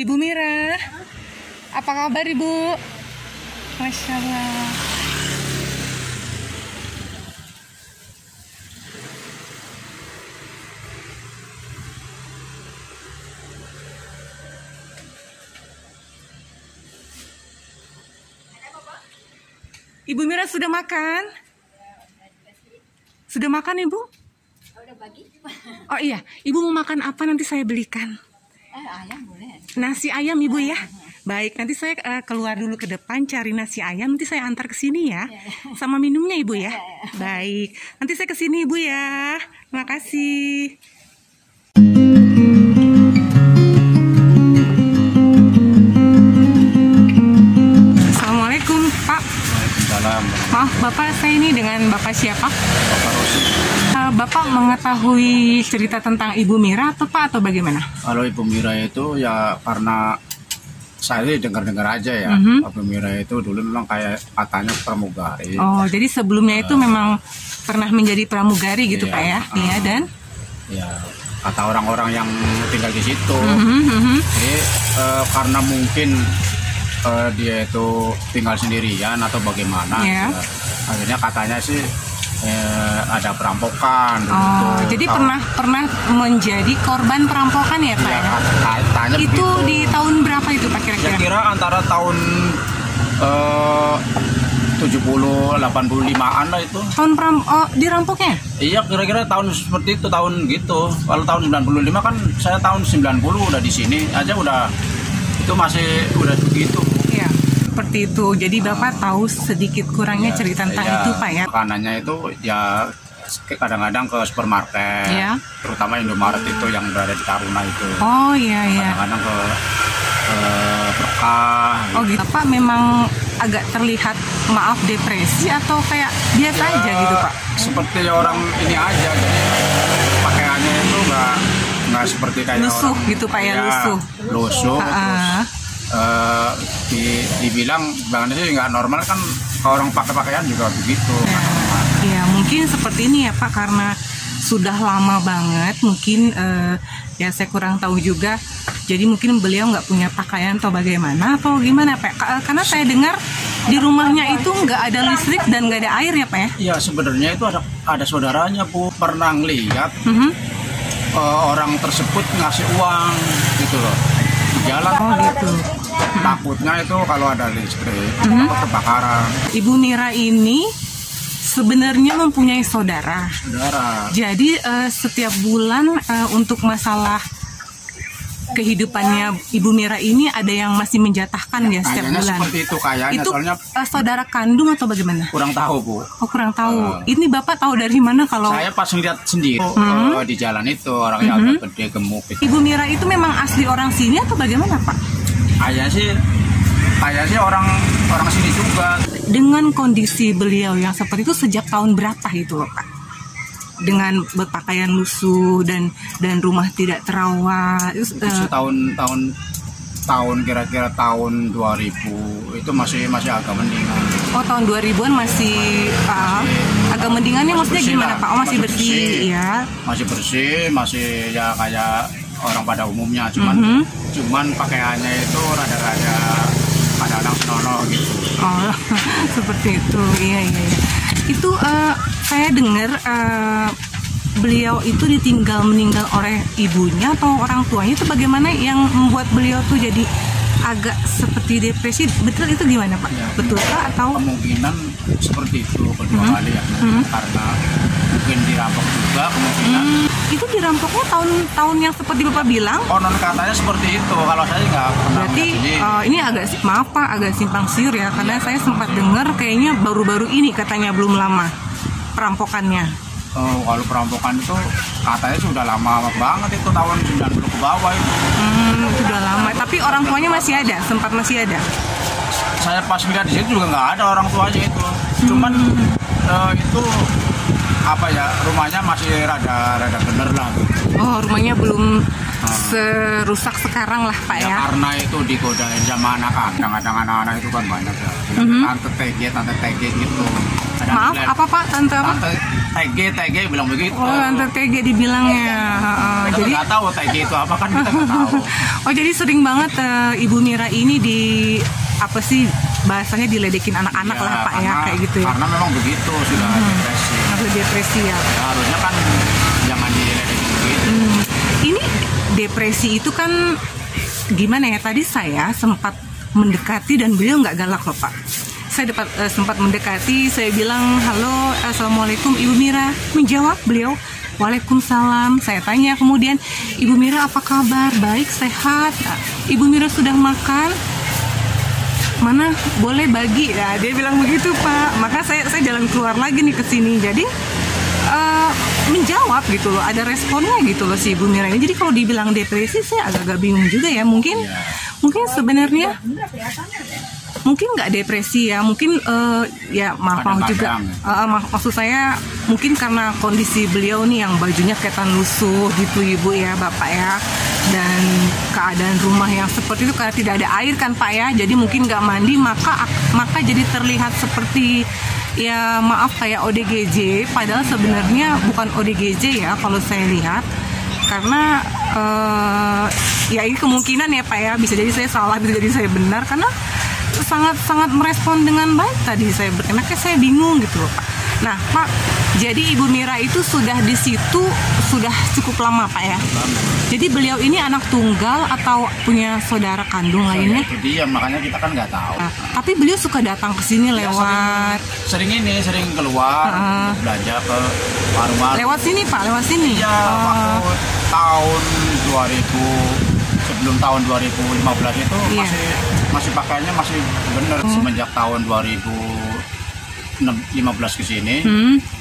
Ibu Mira, apa kabar Ibu? Masya Allah. Ibu Mira sudah makan? Sudah makan Ibu? Udah pagi. Oh iya, Ibu mau makan apa nanti saya belikan? Ayam boleh. Nasi ayam Ibu ya? Baik, nanti saya keluar dulu ke depan cari nasi ayam, nanti saya antar ke sini ya. Sama minumnya Ibu ya? Baik, nanti saya ke sini Ibu ya. Terima kasih. Assalamualaikum Pak. Waalaikumsalam. Maaf Bapak, saya ini dengan Bapak siapa? Bapak Rosi. Bapak mengetahui cerita tentang Ibu Mira atau Pak atau bagaimana? Kalau Ibu Mira itu ya karena saya dengar-dengar aja ya. Ibu Mira itu dulu memang kayak katanya pramugari. Oh, jadi sebelumnya itu memang pernah menjadi pramugari gitu Iya, Pak ya? Iya dan? Ya kata orang-orang yang tinggal di situ. Jadi karena mungkin dia itu tinggal sendirian atau bagaimana, Iya. ya, akhirnya katanya sih ada perampokan. Oh, jadi pernah menjadi korban perampokan ya Pak? Ya, Ya? katanya Itu begitu. di tahun berapa itu Pak Saya kira-kira? kira antara tahun 70-85an lah itu. Tahun dirampoknya? Iya, kira-kira tahun seperti itu, tahun gitu. Kalau tahun 95 kan saya tahun 90 udah di sini aja udah itu masih udah begitu. Iya, seperti itu. Jadi Bapak tahu sedikit kurangnya cerita tentang Iya, itu Pak ya? makanannya itu ya kadang-kadang ke supermarket, Iya. terutama Indomaret itu yang berada di Taruna itu. Oh iya iya. Kadang-kadang ke Berkah. Oh gitu. Bapak memang agak terlihat maaf depresi atau kayak biasa aja gitu Pak? Seperti orang ini aja, jadi pakaiannya itu nggak seperti kayak Lusuh orang, gitu Pak ya, ya, lusuh. lusuh. Ah. Dibilang bahkan sih nggak normal kan, kalau orang pakai pakaian juga begitu. Ya mungkin seperti ini ya Pak, karena sudah lama banget mungkin ya saya kurang tahu juga. Jadi mungkin beliau nggak punya pakaian atau bagaimana atau gimana Pak? Karena saya dengar di rumahnya itu nggak ada listrik dan nggak ada air ya Pak ya? Iya, sebenarnya itu ada saudaranya Bu pernah ngeliat orang tersebut ngasih uang gitu loh di jalan. Oh gitu. Takutnya itu kalau ada listrik atau kebakaran. Ibu Mira ini sebenarnya mempunyai saudara. Jadi setiap bulan untuk masalah kehidupannya Ibu Mira ini ada yang masih menjatahkan ya setiap Kayaknya bulan. seperti itu kayaknya, Itu soalnya saudara kandung atau bagaimana? kurang tahu Bu. Oh kurang tahu. Ini Bapak tahu dari mana kalau Saya pas ngeliat sendiri di jalan itu orangnya agak gede gemuk gitu. Ibu Mira itu memang asli orang sini atau bagaimana Pak? Kayak sih orang sini juga. Dengan kondisi beliau yang seperti itu sejak tahun berapa itu loh Pak? Dengan berpakaian lusuh dan rumah tidak terawat. Itu tahun kira-kira tahun 2000 itu masih agak mendingan. Oh tahun 2000-an masih agak mendingannya maksudnya bersih gimana lah. Pak? Oh masih bersih ya. Masih bersih, masih ya kayak orang pada umumnya, cuman pakaiannya itu rada-rada kadang-kadang senonoh gitu. Oh seperti itu, iya. Itu saya dengar beliau itu meninggal oleh ibunya atau orang tuanya, itu bagaimana yang membuat beliau tuh jadi agak seperti depresi, betul itu gimana Pak? Ya, betul Pak atau? Kemungkinan seperti itu kedua kali ya, karena mungkin dirampok juga kemungkinan. Itu dirampoknya tahun yang seperti Bapak bilang? Konon katanya seperti itu, kalau saya nggak pernah. Berarti ini maaf Pak, agak simpang siur ya, karena saya sempat dengar kayaknya baru-baru ini katanya belum lama perampokannya. Kalau perampokan itu katanya sudah lama banget, itu tahun 90 ke bawah itu. Sudah lama, tapi orang tuanya masih ada, sempat masih ada. Saya pas lihat di situ juga nggak ada orang tuanya itu. Cuman itu apa ya, rumahnya masih rada bener lah. Oh rumahnya belum serusak sekarang lah Pak Ya, ya. karena itu digodain sama anak-anak. Kadang-kadang anak-anak itu kan banyak ya. Bilang, tante TG gitu. Kadang Maaf, bilang, apa Pak? Tante apa? Tante TG bilang begitu. Oh, Tante TG dibilangnya. Kita Jadi nggak tahu TG itu apa, kan kita nggak tahu. oh, jadi sering banget Ibu Mira ini di apa sih bahasanya diledekin anak-anak Ya, lah Pak ya, karena- kayak gitu ya. Karena memang begitu sudah depresi. Atau depresi ya. Ya, harusnya kan jangan diledekin begitu. Ini depresi itu kan gimana ya? Tadi saya sempat mendekati dan beliau nggak galak loh Pak. Saya sempat mendekati, saya bilang halo, assalamualaikum Ibu Mira. Menjawab beliau, waalaikumsalam. Saya tanya kemudian, Ibu Mira apa kabar? Baik, sehat. Nah, Ibu Mira sudah makan? Mana boleh bagi? Nah, dia bilang begitu Pak. Maka saya jalan keluar lagi nih ke sini. Jadi menjawab gitu loh, ada responnya gitu loh si Ibu Mira ini. Jadi kalau dibilang depresi saya agak-agak bingung juga ya. Mungkin sebenarnya mungkin nggak depresi ya, mungkin ya maaf juga maksud saya mungkin karena kondisi beliau nih yang bajunya kelihatan lusuh gitu Ibu ya, Bapak ya, dan keadaan rumah yang seperti itu karena tidak ada air kan Pak ya, jadi mungkin nggak mandi maka jadi terlihat seperti ya maaf kayak ODGJ, padahal sebenarnya bukan ODGJ ya kalau saya lihat, karena ya ini kemungkinan ya Pak ya, bisa jadi saya salah, bisa jadi saya benar, karena sangat merespon dengan baik tadi saya makanya saya bingung gitu loh Pak. Nah Pak, jadi Ibu Mira itu sudah di situ sudah cukup lama Pak ya. Jadi beliau ini anak tunggal atau punya saudara kandung lainnya? Itu dia, makanya kita kan nggak tahu. Nah, tapi beliau suka datang ke sini lewat Sering keluar untuk belanja ke warung-warung. lewat sini Pak, lewat sini. Ya, waktu tahun 2000, sebelum tahun 2015 itu Iya. masih pakaiannya masih bener. Semenjak tahun 2015 ke sini.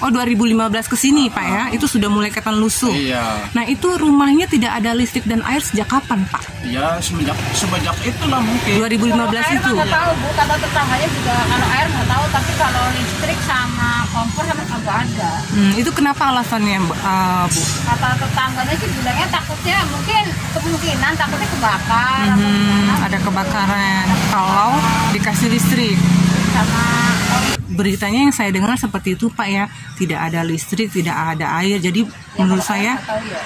Oh 2015 ke sini Pak ya, itu sudah mulai kelihatan lusuh. Iya. Nah itu rumahnya tidak ada listrik dan air sejak kapan Pak? Ya semenjak itulah mungkin. 2015 air itu. mah nggak tahu Bu, kata tetangganya juga kalau air nggak tahu, tapi kalau listrik sama kompor sama nggak ada. Itu kenapa alasannya Bu? Kata tetangganya sih bilangnya takutnya mungkin kemungkinan takutnya kebakar atau gimana. Ada kebakaran kalau dikasih listrik. Sama Beritanya yang saya dengar seperti itu Pak ya, tidak ada listrik, tidak ada air. Jadi menurut saya tahu ya.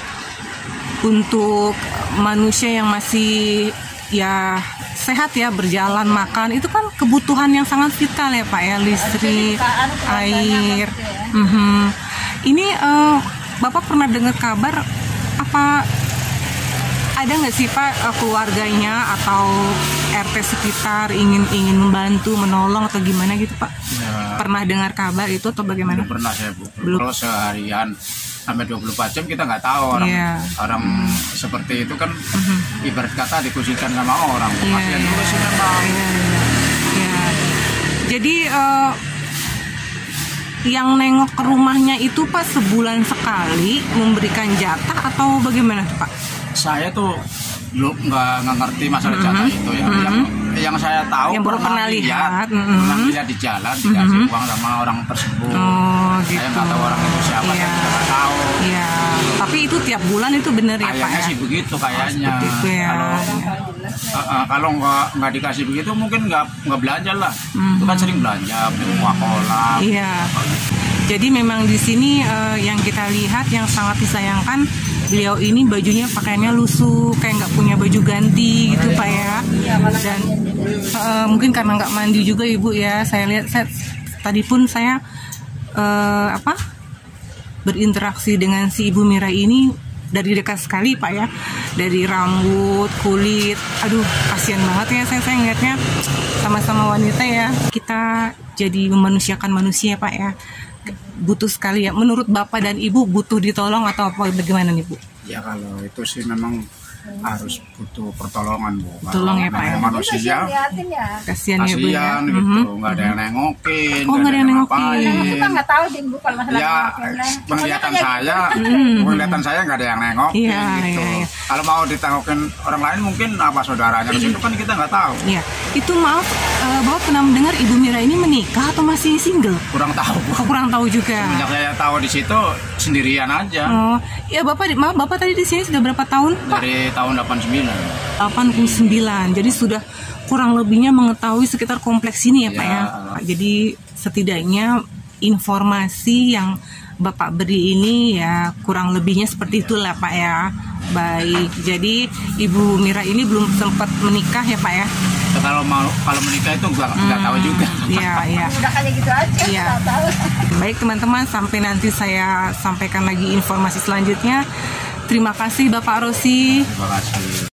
untuk manusia yang masih ya sehat ya, berjalan, makan, itu kan kebutuhan yang sangat vital ya Pak ya, listrik, air. Ini Bapak pernah dengar kabar apa ada nggak sih Pak keluarganya atau RT sekitar ingin membantu, menolong atau gimana gitu Pak? Ya, Pernah dengar kabar itu atau bagaimana? belum pernah saya Bu. Belum. Kalau seharian sampai 24 jam kita nggak tahu orang Iya. orang seperti itu kan ibarat kata dikucilkan sama orang. Iya, Kasihan iya. juga sih memang. Ya. Jadi yang nengok ke rumahnya itu Pak sebulan sekali memberikan jatah atau bagaimana tuh Pak? Saya tuh belum nggak ngerti masalah jatah itu ya. Yang saya tahu Yang baru pernah lihat. pernah lihat di jalan dikasih uang sama orang tersebut. Oh gitu. Saya nggak tahu orang itu siapa, Iya. saya nggak tahu. Iya. Tapi itu tiap bulan itu benar ya Pak Kayaknya ya? sih begitu kayaknya. Seperti itu ya. Kalau nggak dikasih begitu mungkin nggak belanja lah. Itu kan sering belanja beli Coca-Cola. Iya. Jadi memang di sini yang kita lihat yang sangat disayangkan, beliau ini bajunya pakaiannya lusuh, kayak nggak punya baju ganti gitu Pak ya. Dan mungkin karena nggak mandi juga Ibu ya. Saya lihat tadi pun saya berinteraksi dengan si Ibu Mira ini dari dekat sekali Pak ya, dari rambut, kulit, aduh kasihan banget ya saya ngeliatnya, sama-sama wanita ya, kita jadi memanusiakan manusia Pak ya, butuh sekali ya. Menurut Bapak dan Ibu butuh ditolong atau apa bagaimana nih Bu? Ya kalau itu sih memang harus butuh pertolongan Bu. Tolong ya, Pak, ya. Namanya manusia liatin ya. Kasihan ya Bu ya. kasihan gitu, nggak ada yang nengokin, Oh, nggak ada yang nengokin. ngapain. Kita nggak tahu sih Bu kalau masalah Ya, penglihatan saya, nggak ada yang nengokin Iya, gitu. iya, iya. Kalau mau ditengokin orang lain mungkin apa saudaranya di situ kan kita nggak tahu. Iya, itu maaf, Bapak pernah mendengar Ibu Mira ini menikah atau masih single? Kurang tahu Bu. Oh, kurang tahu juga. Sejak saya tahu di situ sendirian aja. Oh, ya maaf, Bapak tadi di sini sudah berapa tahun, Pak? Dari tahun 89. 89. Jadi sudah kurang lebihnya mengetahui sekitar kompleks ini ya, Pak ya. Ya. Jadi setidaknya informasi yang Bapak beri ini ya kurang lebihnya seperti itulah, Pak ya. Baik. Jadi Ibu Mira ini belum sempat menikah ya, Pak ya. Kalau menikah itu nggak tahu juga. Iya, iya. udah kayak gitu aja. Iya. Nggak tahu. Baik teman-teman, sampai nanti saya sampaikan lagi informasi selanjutnya. Terima kasih Bapak Rosi. Terima kasih.